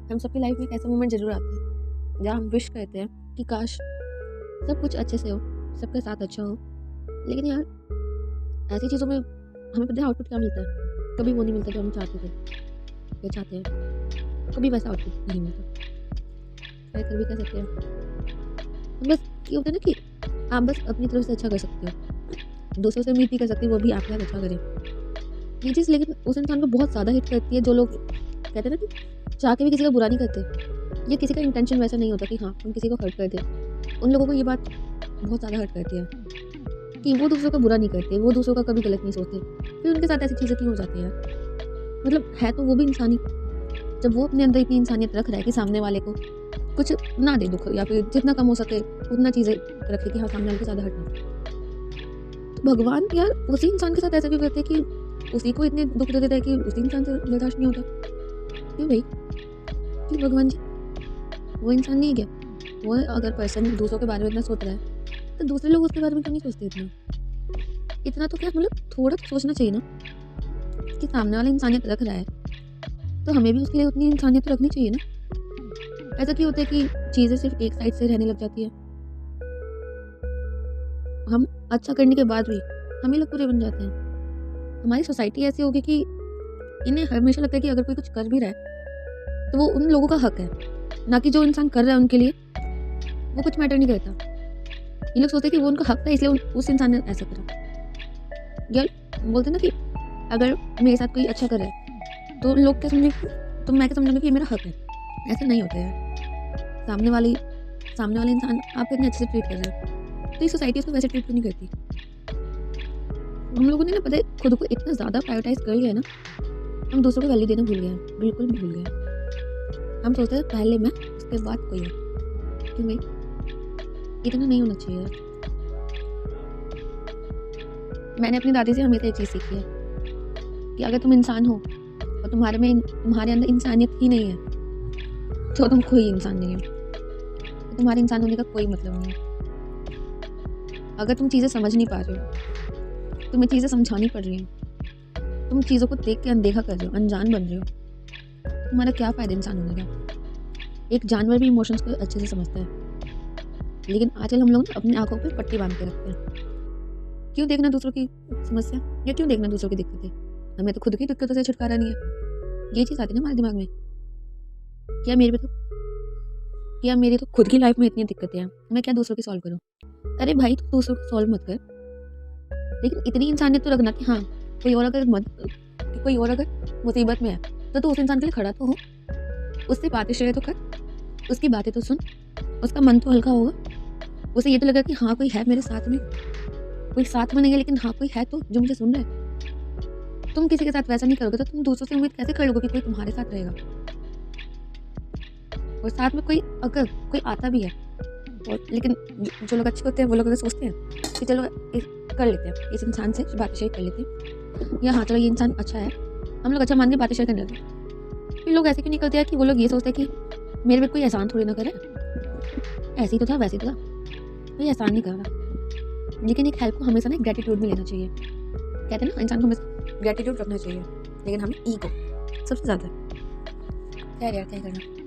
हम सबकी लाइफ में एक ऐसा मोमेंट ज़रूर आता है जहाँ हम विश करते हैं कि काश सब कुछ अच्छे से हो, सबके साथ अच्छा हो। लेकिन यार ऐसी चीज़ों में हमें पता है आउटपुट क्या मिलता है? कभी वो नहीं मिलता जो हम चाहते थे या चाहते हैं, कभी वैसा आउटपुट नहीं मिलता। शायद फिर भी कह सकते हैं बस ये होता है ना कि आप बस अपनी तरफ से अच्छा कर सकते हो, दूसरों से उम्मीद नहीं कर सकते वो भी आपके साथ अच्छा करें। ये चीज़ लेकिन उस इंसान को बहुत ज़्यादा हिट करती है जो लोग कहते हैं ना कि चाह के भी किसी का बुरा नहीं करते, ये किसी का इंटेंशन वैसा नहीं होता कि हाँ हम किसी को हर्ट कर दें। उन लोगों को ये बात बहुत ज़्यादा हर्ट करती है कि वो दूसरों का बुरा नहीं करते, वो दूसरों का कभी गलत नहीं सोचते, फिर उनके साथ ऐसी चीज़ें क्यों हो जाती है? मतलब है तो वो भी इंसान ही, जब वो अपने अंदर इतनी इंसानियत रख रहा है कि सामने वाले को कुछ ना दे दुख, या फिर जितना कम हो सके उतना चीज़ें रखे कि हाँ सामने वाले को ज़्यादा हर्ट ना। तो भगवान यार उसी इंसान के साथ ऐसा क्यों करते हैं कि उसी को इतने दुख दे देता है कि उसी इंसान से बर्दाश्त नहीं होता? क्यों भाई? क्यों भगवान जी? वो इंसान नहीं है क्या? वो अगर पर्सन दूसरों के बारे में इतना सोच रहा है तो दूसरे लोग उसके बारे में क्यों नहीं सोचते इतना? इतना तो क्या मतलब थोड़ा तो सोचना चाहिए ना कि सामने वाला इंसानियत रख रहा है तो हमें भी उसके लिए उतनी इंसानियत तो रखनी चाहिए ना। ऐसा क्यों होता है कि चीज़ें सिर्फ एक साइड से रहने लग जाती है? हम अच्छा करने के बाद भी हम ही लोग बुरे बन जाते हैं। हमारी सोसाइटी ऐसी होगी कि इन्हें हमेशा लगता है कि अगर कोई कुछ कर भी रहा है तो वो उन लोगों का हक है, ना कि जो इंसान कर रहा है उनके लिए वो कुछ मैटर नहीं करता। ये लोग सोचते हैं कि वो उनका हक था इसलिए उस इंसान ने ऐसा करा। यार बोलते हैं ना कि अगर मेरे साथ कोई अच्छा करे तो लोग क्या समझेंगे, तो मैं क्या समझूंगी कि ये मेरा हक है। ऐसा नहीं होता है। सामने वाले इंसान आपको इतने अच्छे से ट्रीट कर रहे हैं तो ये सोसाइटी उसको वैसे ट्रीट क्यों नहीं करती? हम लोगों ने ना पता है खुद को इतना ज़्यादा प्रायोरिटाइज कर लिया है ना, हम दूसरों को वैल्यू देना भूल गए हैं, बिल्कुल भूल गए हैं। हम सोचते हैं पहले मैं उसके बाद कोई है। क्यों भाई? इतना नहीं होना चाहिए यार। मैंने अपनी दादी से हमेशा एक चीज़ सीखी है कि अगर तुम इंसान हो और तुम्हारे अंदर इंसानियत ही नहीं है तो तुम कोई इंसान नहीं है, तो तुम्हारे इंसान होने का कोई मतलब नहीं है। अगर तुम चीज़ें समझ नहीं पा रहे हो, तुम्हें चीज़ें समझानी पड़ रही हैं, तुम चीज़ों को देख के अनदेखा कर रहे हो, अनजान बन रहे हो, तुम्हारा क्या फ़ायदा इंसान होने का? एक जानवर भी इमोशंस को अच्छे से समझता है, लेकिन आजकल हम लोग ना अपनी आंखों पे पट्टी बांध के रखते हैं। क्यों देखना दूसरों की समस्या या क्यों देखना दूसरों की दिक्कतें? हमें तो खुद की दिक्कतों से छुटकारा नहीं है। ये चीज़ आती है ना हमारे दिमाग में, क्या मेरी तो खुद की लाइफ में इतनी दिक्कतें हैं, मैं क्या दूसरों की सॉल्व करूँ? अरे भाई तू दूसरों को सॉल्व मत कर, लेकिन इतनी इंसानियत तो रखना कि हाँ कोई और अगर मुसीबत में है तो तू उस इंसान के लिए खड़ा तो हो, उससे बातें शेयर तो कर, उसकी बातें तो सुन, उसका मन तो हल्का होगा, उसे ये तो लगा कि हाँ कोई है मेरे साथ में, कोई साथ में नहीं है लेकिन हाँ कोई है तो जो मुझे सुन रहा है। तुम किसी के साथ वैसा नहीं करोगे तो तुम दूसरों से उम्मीद कैसे कर लोगे कि कोई तुम्हारे साथ रहेगा? और साथ में अगर कोई आता भी है और लेकिन जो लोग अच्छे होते हैं वो लोग अगर सोचते हैं कि चलो कर लेते हैं इस इंसान से बातें शेयर कर लेते हैं, या हाँ चलो ये इंसान अच्छा है, हम लोग अच्छा मान के बातें शेयर करने लगते हैं। फिर लोग ऐसे क्यों निकलते हैं कि वो लोग ये सोचते हैं कि मेरे पे कोई एहसान थोड़ी ना करे, ऐसे ही तो था वैसे ही तो था, कोई एहसान नहीं कर रहा। लेकिन एक हेल्प को हमेशा ना ग्रेटिट्यूड में लेना चाहिए। कहते हैं ना इंसान को हमेशा ग्रेटिट्यूड रखना चाहिए, लेकिन हमें ईगो सबसे ज़्यादा। खैर यार क्या करना।